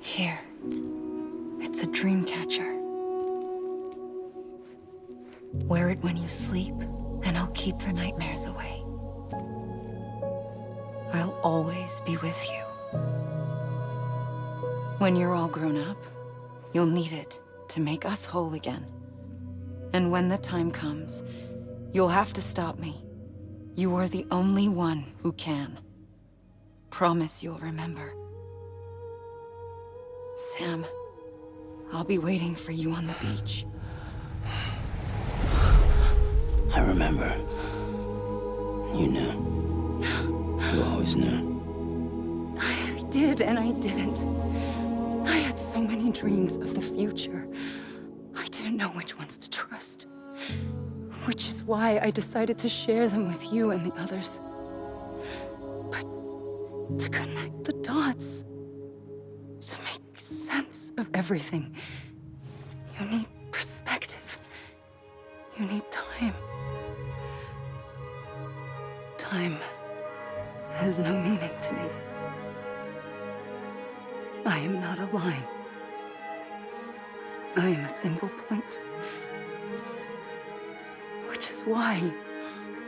Here. It's a dream catcher. Wear it when you sleep, and I'll keep the nightmares away. I'll always be with you. When you're all grown up, you'll need it to make us whole again. And when the time comes, you'll have to stop me. You are the only one who can. Promise you'll remember. Sam, I'll be waiting for you on the beach. I remember. You knew. You always knew. I did and I didn't. I had so many dreams of the future. I didn't know which ones to trust. Which is why I decided to share them with you and the others. But to connect the dots, to make sense of everything, you need perspective. You need time. Time has no meaning to me. I am not a line. I am a single point. Which is why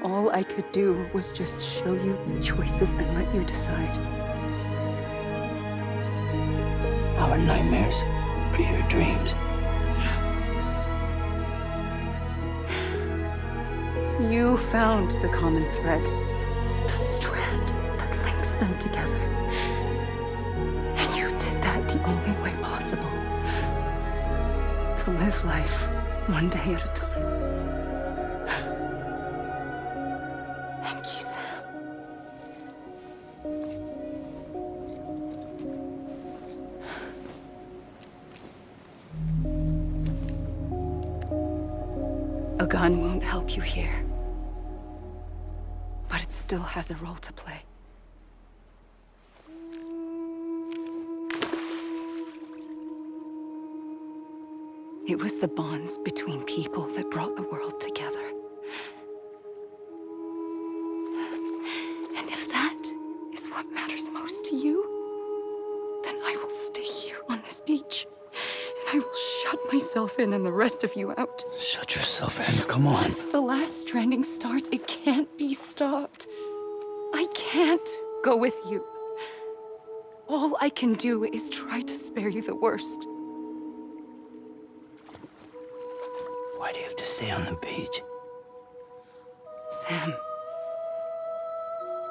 all I could do was just show you the choices and let you decide. Our nightmares are your dreams. You found the common thread, the strand that links them together. And you did that the only way possible. To live life one day at a time. Thank you, Sam. A gun won't help you here. But it still has a role to play. It was the bonds between people that brought the world together. And if that is what matters most to you, then I will stay here on this beach. And I will shut myself in and the rest of you out. Shut yourself in, come on. Once the last stranding starts, it can't be stopped. I can't go with you. All I can do is try to spare you the worst. Why do you have to stay on the beach? Sam,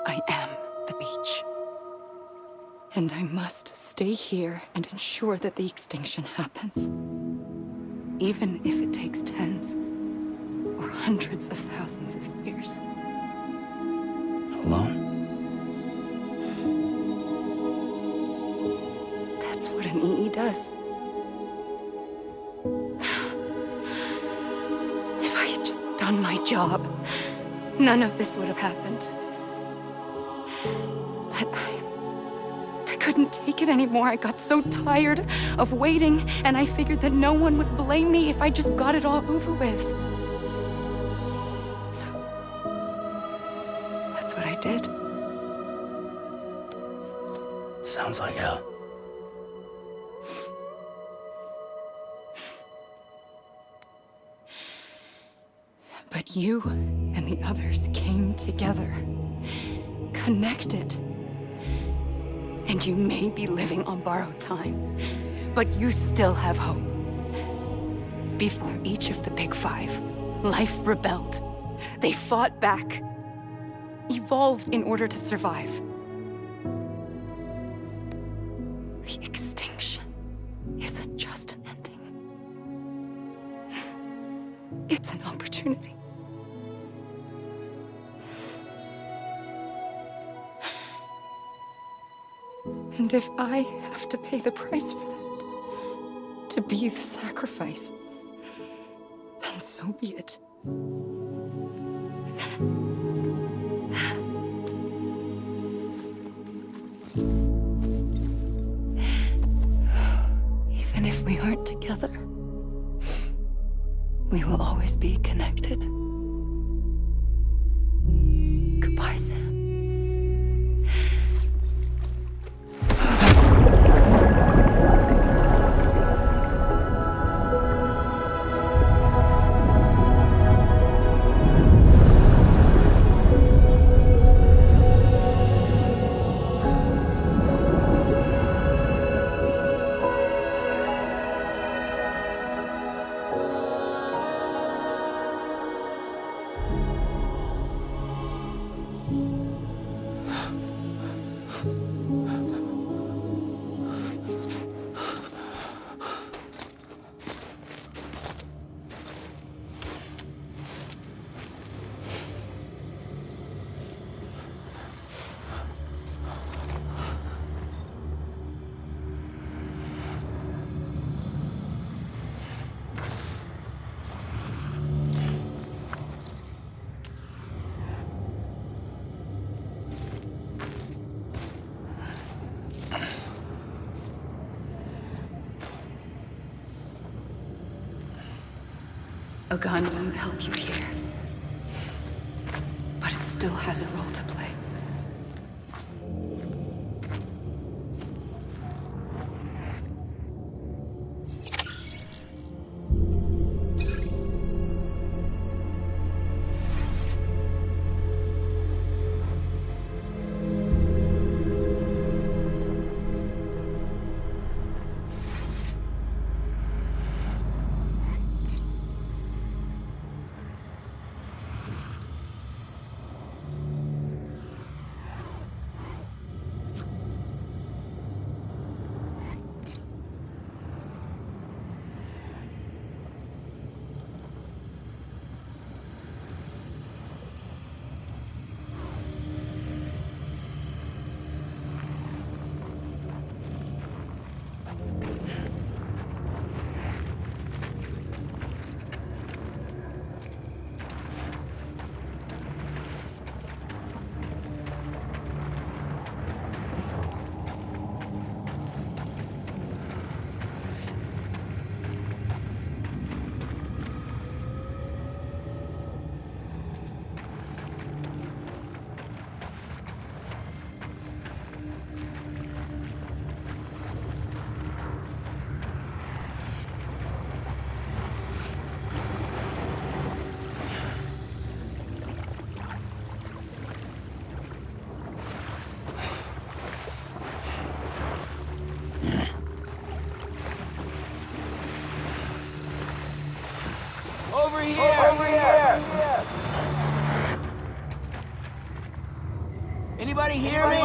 I am the beach. And I must stay here and ensure that the extinction happens. Even if it takes tens or hundreds of thousands of years. Alone? That's what an EE does. If I had just done my job, none of this would have happened. But I couldn't take it anymore. I got so tired of waiting, and I figured that no one would blame me if I just got it all over with. So, that's what I did. Sounds like hell. But you and the others came together, connected. And you may be living on borrowed time, but you still have hope. Before each of the Big Five, life rebelled. They fought back, evolved in order to survive. The extinction isn't just an ending. It's an opportunity. And if I have to pay the price for that, to be the sacrifice, then so be it. Even if we aren't together, we will always be connected. Goodbye, Sam. A gun won't help you here. But it still has a role to play. Over here! Over here! Anybody hear me?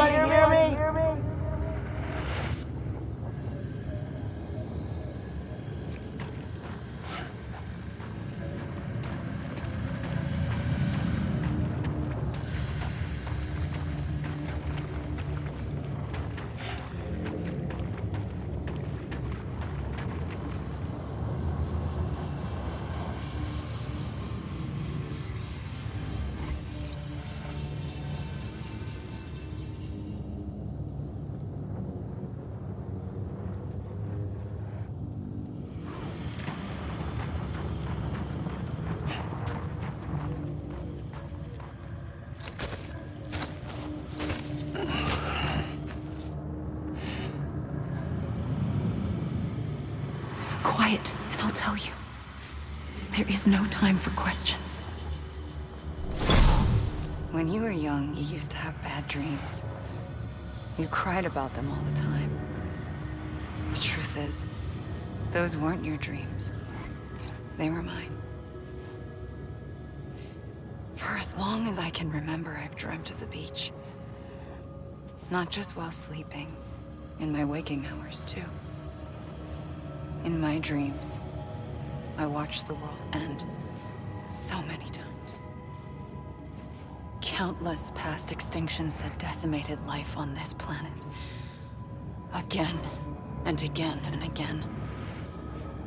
Quiet, and I'll tell you. There is no time for questions. When you were young, you used to have bad dreams. You cried about them all the time. The truth is, those weren't your dreams. They were mine. For as long as I can remember, I've dreamt of the beach. Not just while sleeping, in my waking hours, too. In my dreams, I watched the world end so many times. Countless past extinctions that decimated life on this planet. Again, and again, and again.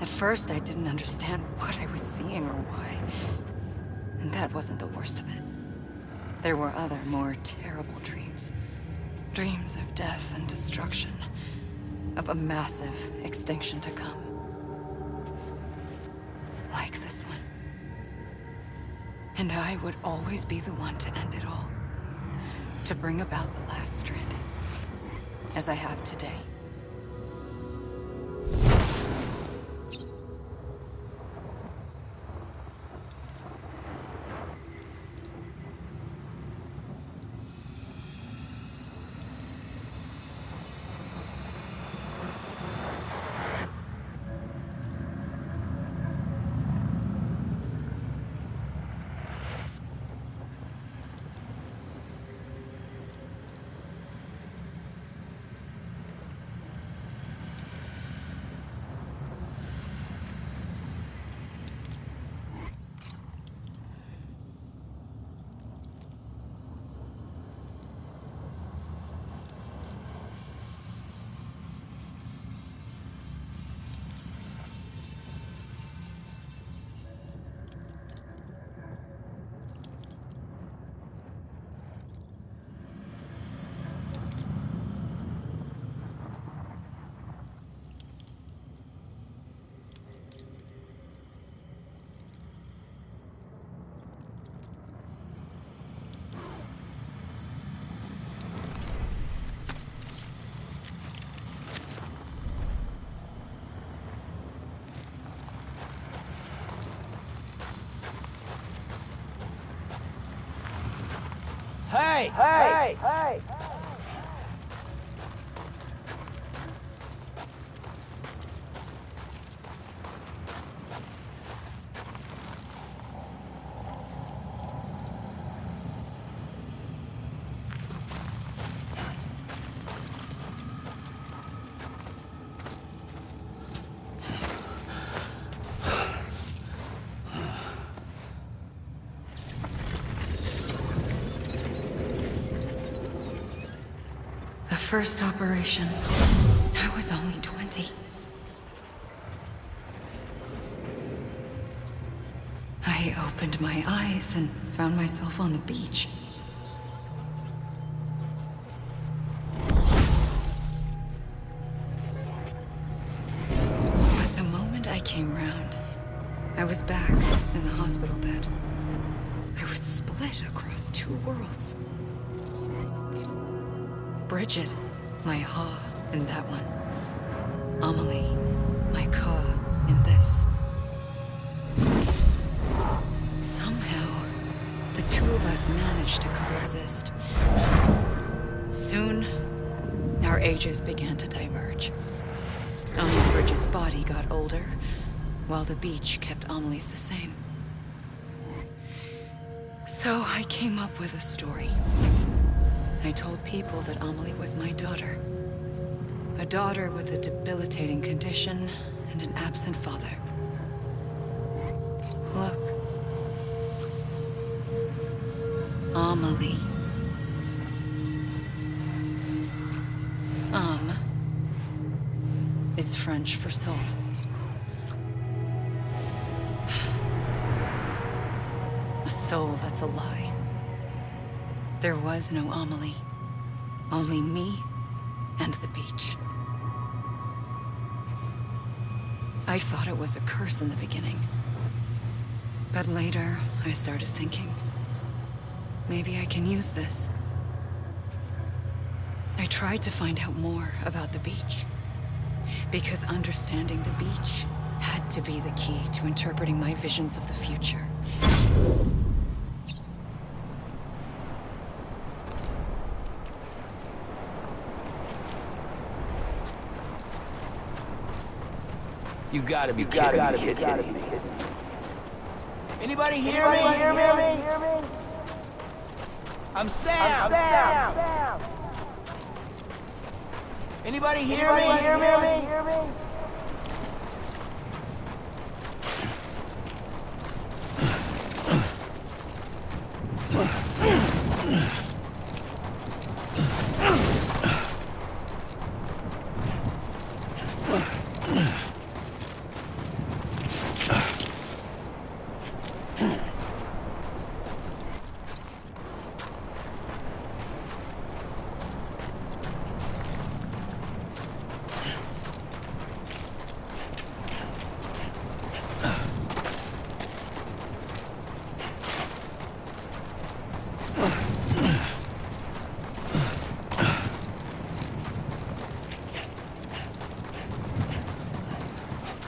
At first, I didn't understand what I was seeing or why. And that wasn't the worst of it. There were other, more terrible dreams. Dreams of death and destruction. Of a massive extinction to come. Like this one. And I would always be the one to end it all. To bring about the last stranding. As I have today. Hey! Hey! Hey! The first operation, I was only 20. I opened my eyes and found myself on the beach. But the moment I came round, I was back in the hospital bed. I was split across two worlds. Bridget, my Ha in that one. Amelie, my Ka in this. Somehow, the two of us managed to coexist. Soon, our ages began to diverge. Only Bridget's body got older, while the beach kept Amelie's the same. So I came up with a story. I told people that Amelie was my daughter. A daughter with a debilitating condition and an absent father. Look. Amelie. Is French for soul. A soul that's a lie. There was no Amelie. Only me and the beach. I thought it was a curse in the beginning. But later, I started thinking, maybe I can use this. I tried to find out more about the beach. Because understanding the beach had to be the key to interpreting my visions of the future. You gotta be kidding me. Anybody hear me? I'm Sam. Anybody hear me?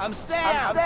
I'm Sam.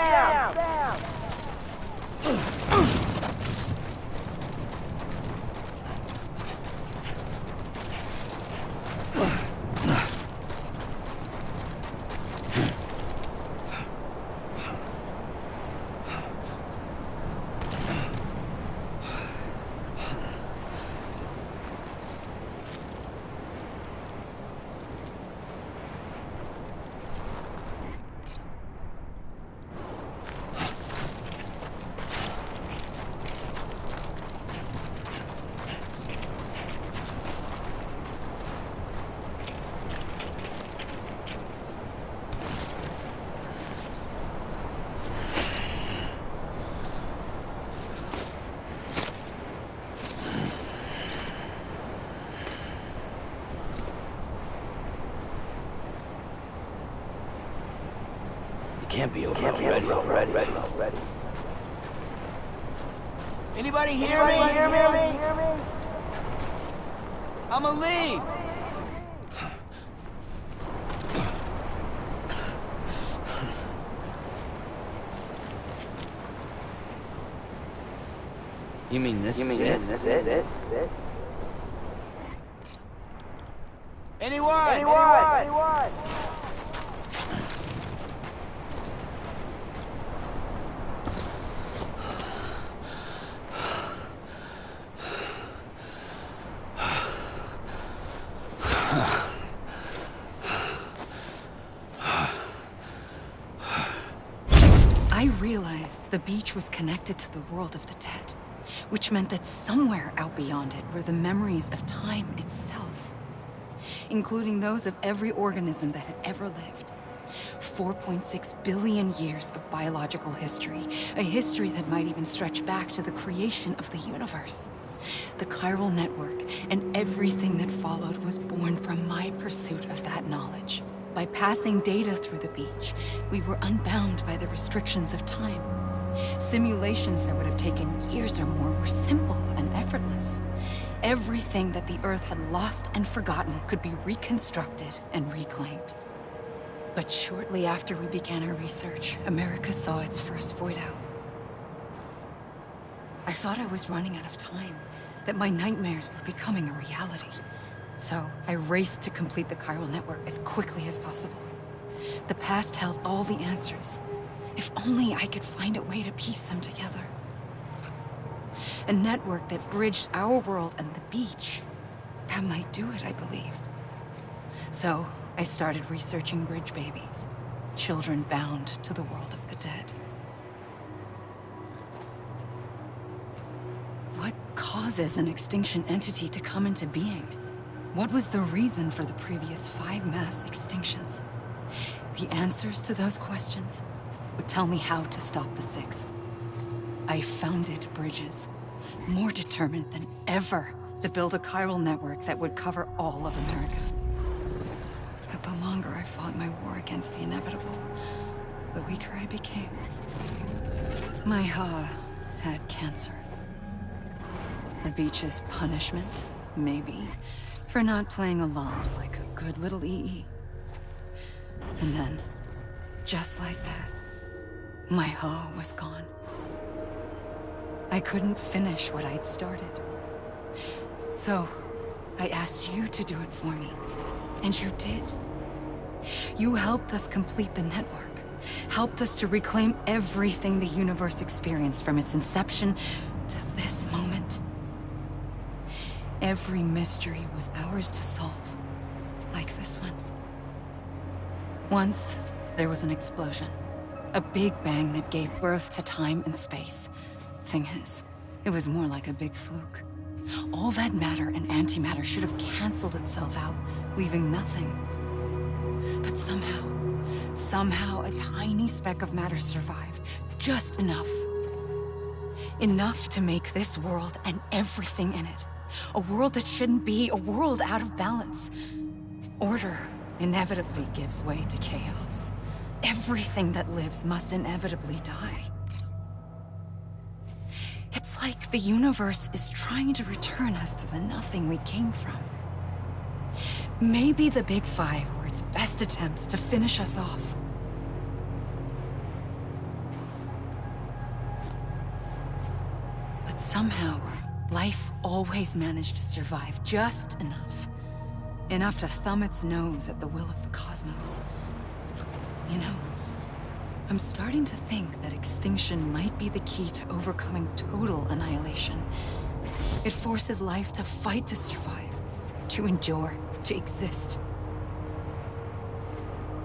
Can't be over already. Anybody hear me? I'm a lead. You mean this is it? Anyone? I realized the beach was connected to the world of the dead, which meant that somewhere out beyond it were the memories of time itself, including those of every organism that had ever lived. 4.6 billion years of biological history, a history that might even stretch back to the creation of the universe. The chiral network and everything that followed was born from my pursuit of that knowledge. By passing data through the beach, we were unbound by the restrictions of time. Simulations that would have taken years or more were simple and effortless. Everything that the Earth had lost and forgotten could be reconstructed and reclaimed. But shortly after we began our research, America saw its first void out. I thought I was running out of time, that my nightmares were becoming a reality. So I raced to complete the chiral network as quickly as possible. The past held all the answers. If only I could find a way to piece them together. A network that bridged our world and the beach. That might do it, I believed. So I started researching bridge babies, children bound to the world of the dead. What causes an extinction entity to come into being? What was the reason for the previous 5 mass extinctions? The answers to those questions would tell me how to stop the 6th. I founded bridges, more determined than ever to build a chiral network that would cover all of America. But the longer I fought my war against the inevitable, the weaker I became. My Ha had cancer. The beach's punishment, maybe, for not playing along like a good little EE. And then, just like that, my Ha was gone. I couldn't finish what I'd started. So, I asked you to do it for me, and you did. You helped us complete the network, helped us to reclaim everything the universe experienced from its inception to this moment. Every mystery was ours to solve, like this one. Once, there was an explosion. A big bang that gave birth to time and space. Thing is, it was more like a big fluke. All that matter and antimatter should have canceled itself out, leaving nothing. But somehow a tiny speck of matter survived. Just enough. Enough to make this world and everything in it. A world that shouldn't be, a world out of balance. Order inevitably gives way to chaos. Everything that lives must inevitably die. It's like the universe is trying to return us to the nothing we came from. Maybe the Big Five were its best attempts to finish us off. But somehow, life always managed to survive just enough. Enough to thumb its nose at the will of the cosmos. You know, I'm starting to think that extinction might be the key to overcoming total annihilation. It forces life to fight to survive, to endure, to exist.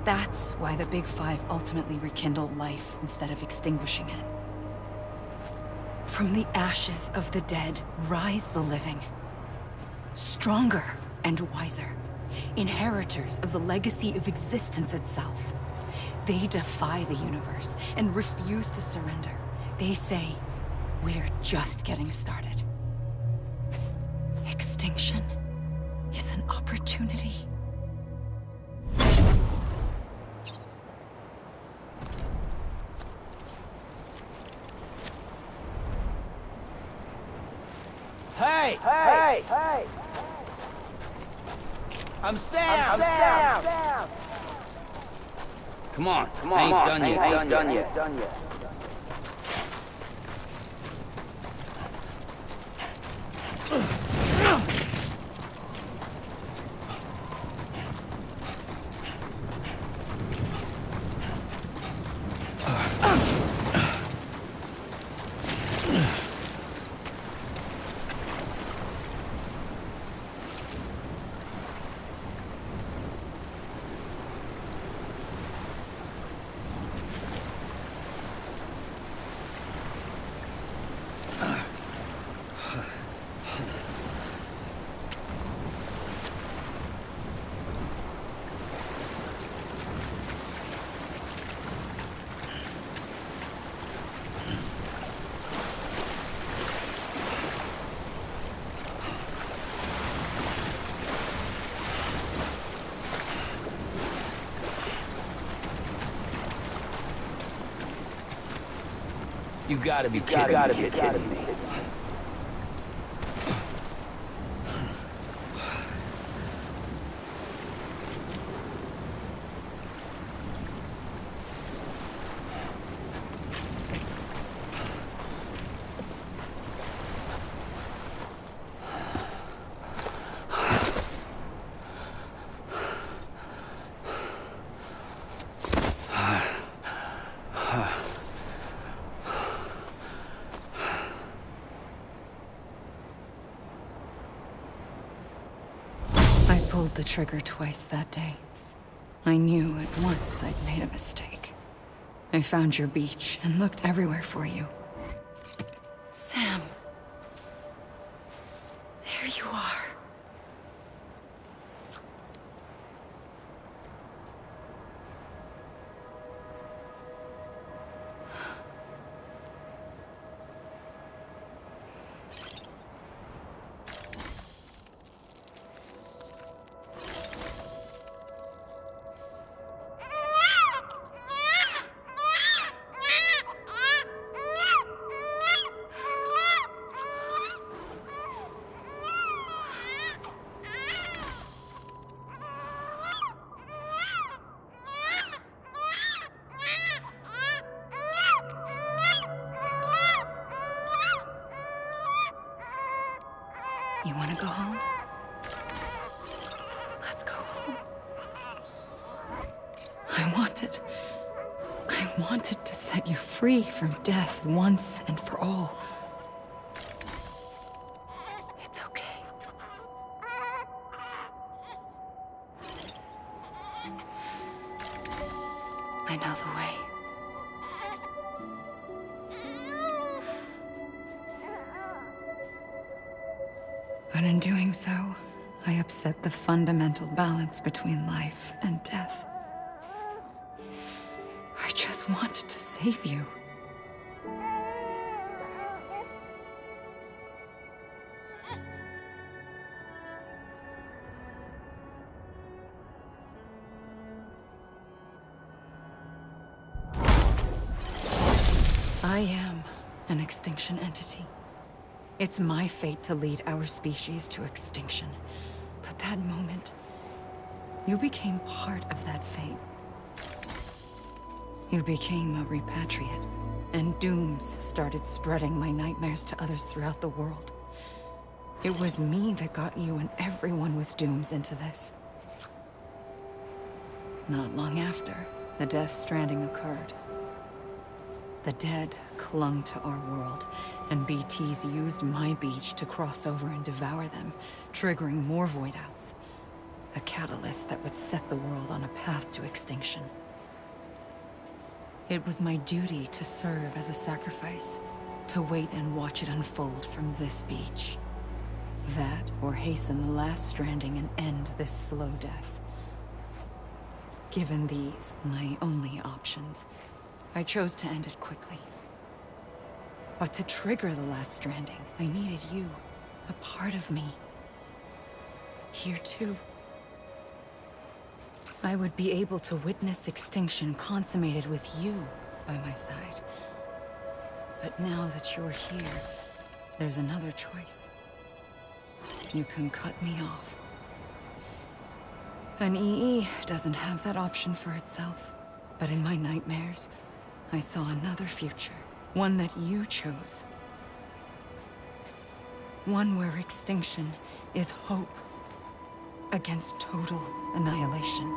That's why the Big Five ultimately rekindled life instead of extinguishing it. From the ashes of the dead rise the living. Stronger and wiser. Inheritors of the legacy of existence itself. They defy the universe and refuse to surrender. They say, we're just getting started. Extinction is an opportunity. Hey! I'm Sam! Come on, I ain't done yet. You gotta be kidding me. I pulled the trigger twice that day. I knew at once I'd made a mistake. I found your beach and looked everywhere for you. Sam. There you are. You want to go home? Let's go home. I wanted to set you free from death once and for all. It's okay. I know the way. But in doing so, I upset the fundamental balance between life and death. I just wanted to save you. I am an extinction entity. It's my fate to lead our species to extinction. But that moment, you became part of that fate. You became a repatriate, and dooms started spreading my nightmares to others throughout the world. It was me that got you and everyone with dooms into this. Not long after, the Death Stranding occurred. The dead clung to our world, and BTs used my beach to cross over and devour them, triggering more void outs. A catalyst that would set the world on a path to extinction. It was my duty to serve as a sacrifice, to wait and watch it unfold from this beach. That, or hasten the last stranding and end this slow death. Given these, my only options, I chose to end it quickly. But to trigger the last stranding, I needed you, a part of me. Here too. I would be able to witness extinction consummated with you by my side. But now that you're here, there's another choice. You can cut me off. An EE doesn't have that option for itself. But in my nightmares, I saw another future. One that you chose. One where extinction is hope against total annihilation.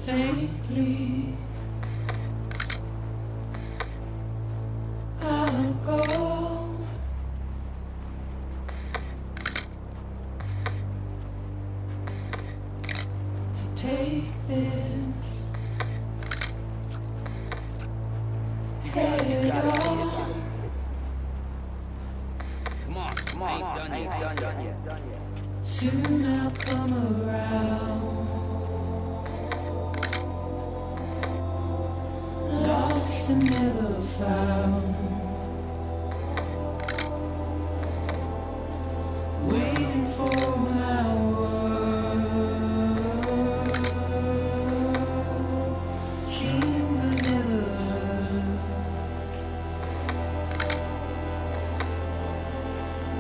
faintly. I'll go to take this head on. Come on, ain't done yet. Soon I'll come around. Lost and never found. Waiting for my words. Seen but never heard.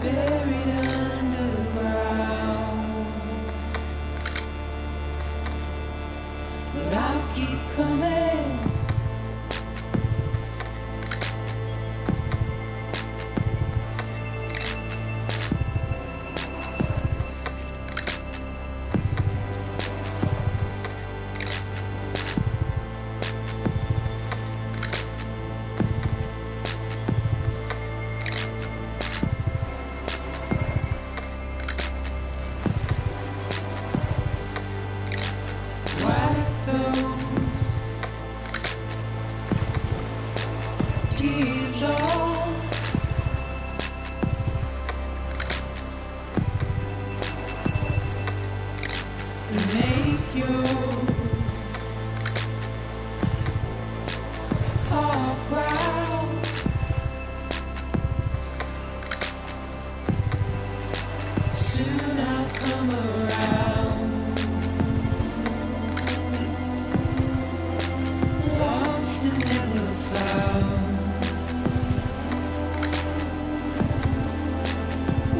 Buried underground. But I'll keep coming. Wipe those tears off. And make your heart proud. Soon I'll come around. Lost and never found.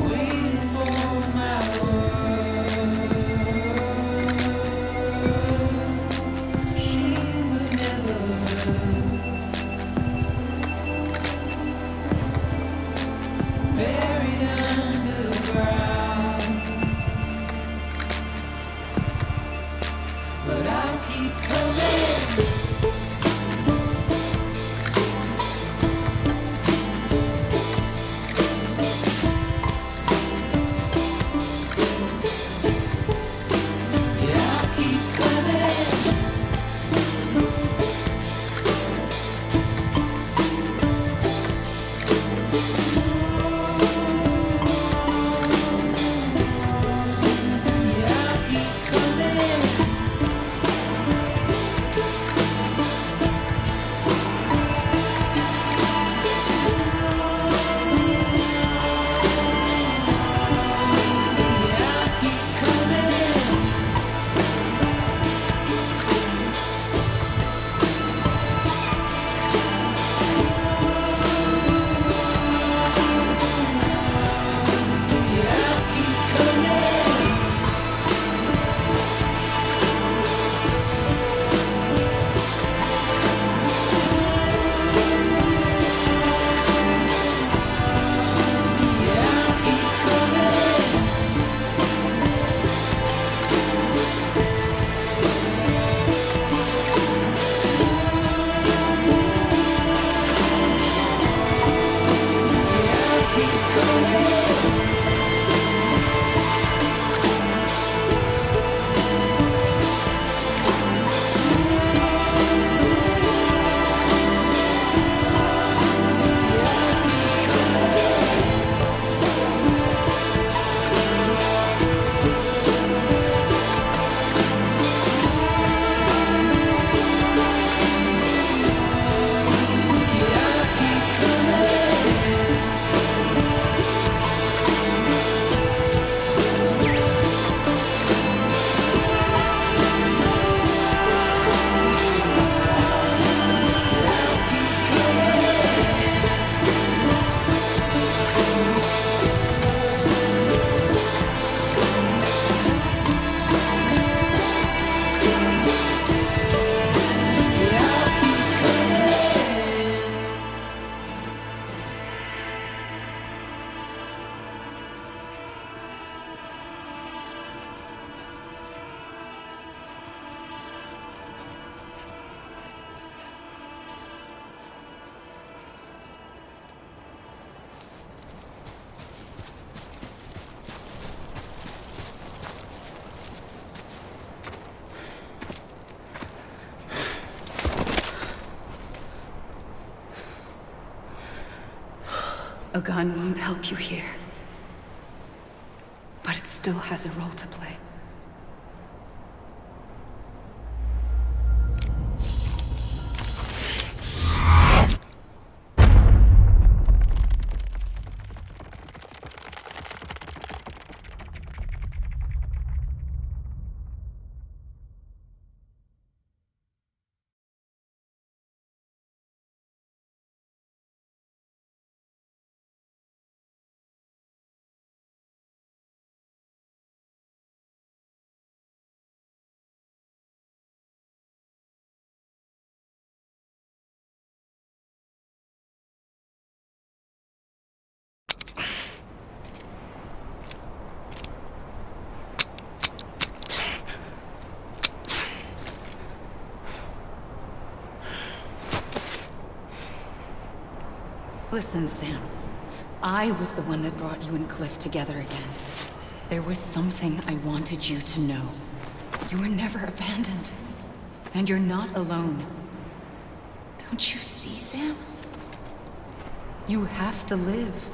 Waiting for my words. A gun won't help you here. But it still has a role to play. Listen, Sam. I was the one that brought you and Cliff together again. There was something I wanted you to know. You were never abandoned. And you're not alone. Don't you see, Sam? You have to live.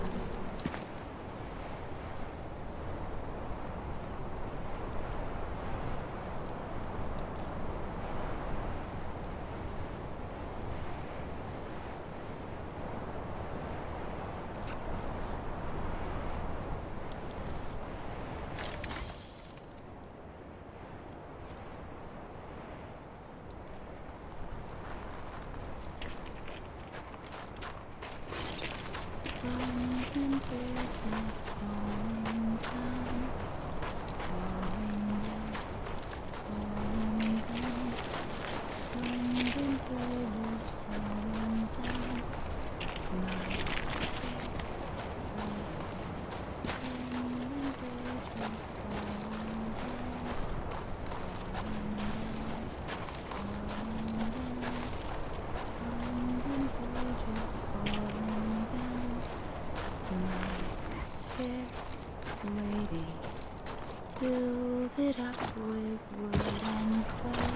Build it up with wood and clay.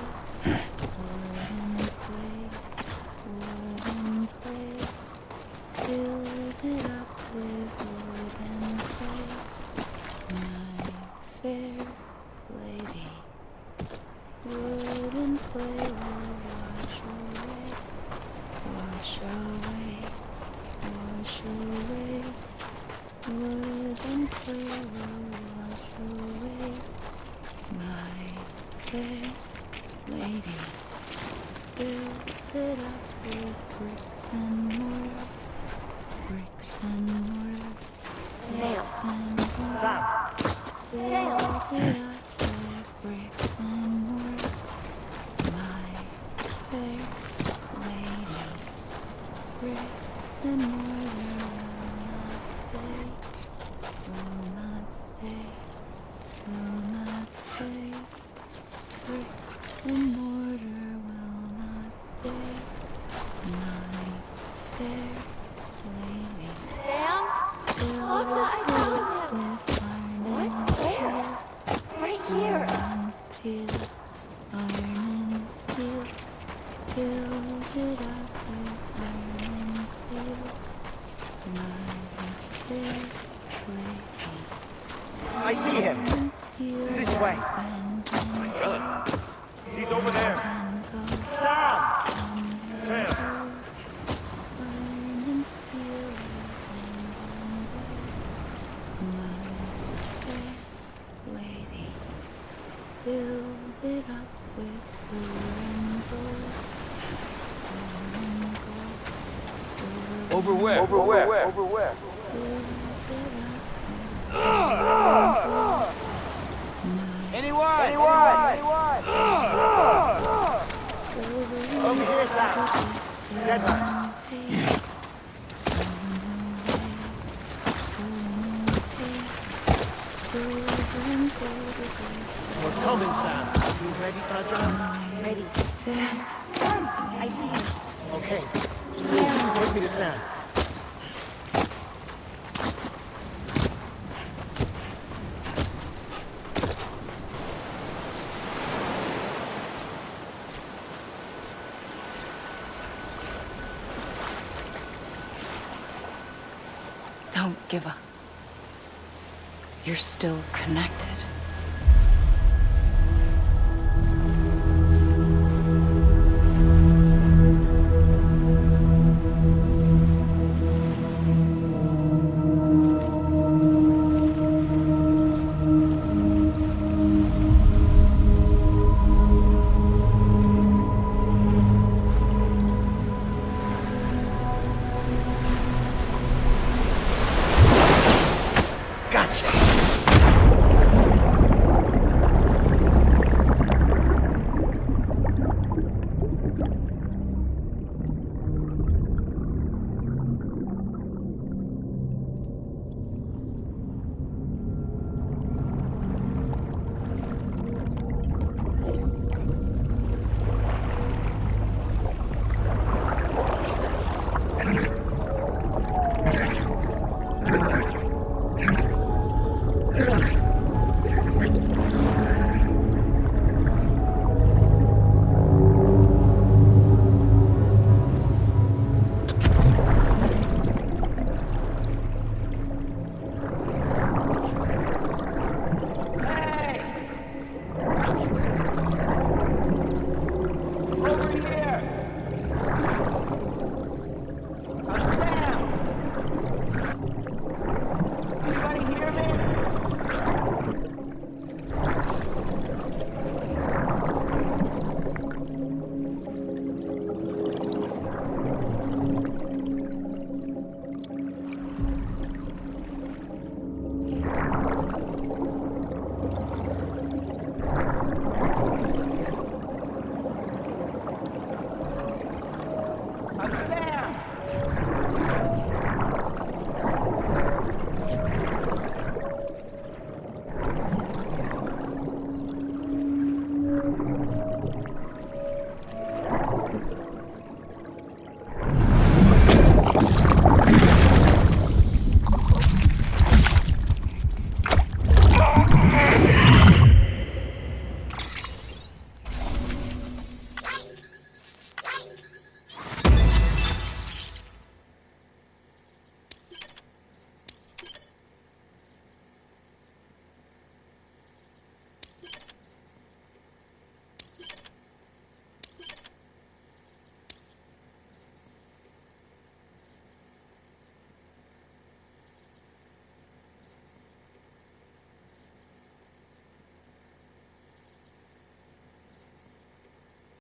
Wood and clay. Wood and clay. Build it up with wood and clay. My fair lady. Wood and clay will wash away. Wash away. Wash away. Wood and clay will wash away. My fair lady. Build it up with bricks and mortar. Bricks and mortar. Bricks and mortar. Build it up with bricks and mortar. My fair lady. Bricks and mortar will not stay. Will not stay. Bricks and mortar will not stay. My fair lady. Sam? Build it up with iron and steel. Right here. Iron and steel. Iron and steel. Build it up with iron and steel. My fair lady. I see him. Iron and steel. This way. He's over there. Sam! Sam! Build it up with silver and gold. Silver and gold. Silver Over where? Over where? Over where? build it up with silver and gold. Anyone? Anyone? Silver and Over here, Sam. gold. Get her. We're coming, Sam. You ready for a job? Ready. Sam, I see him. Okay. Take me to Sam. Don't give up. You're still connected.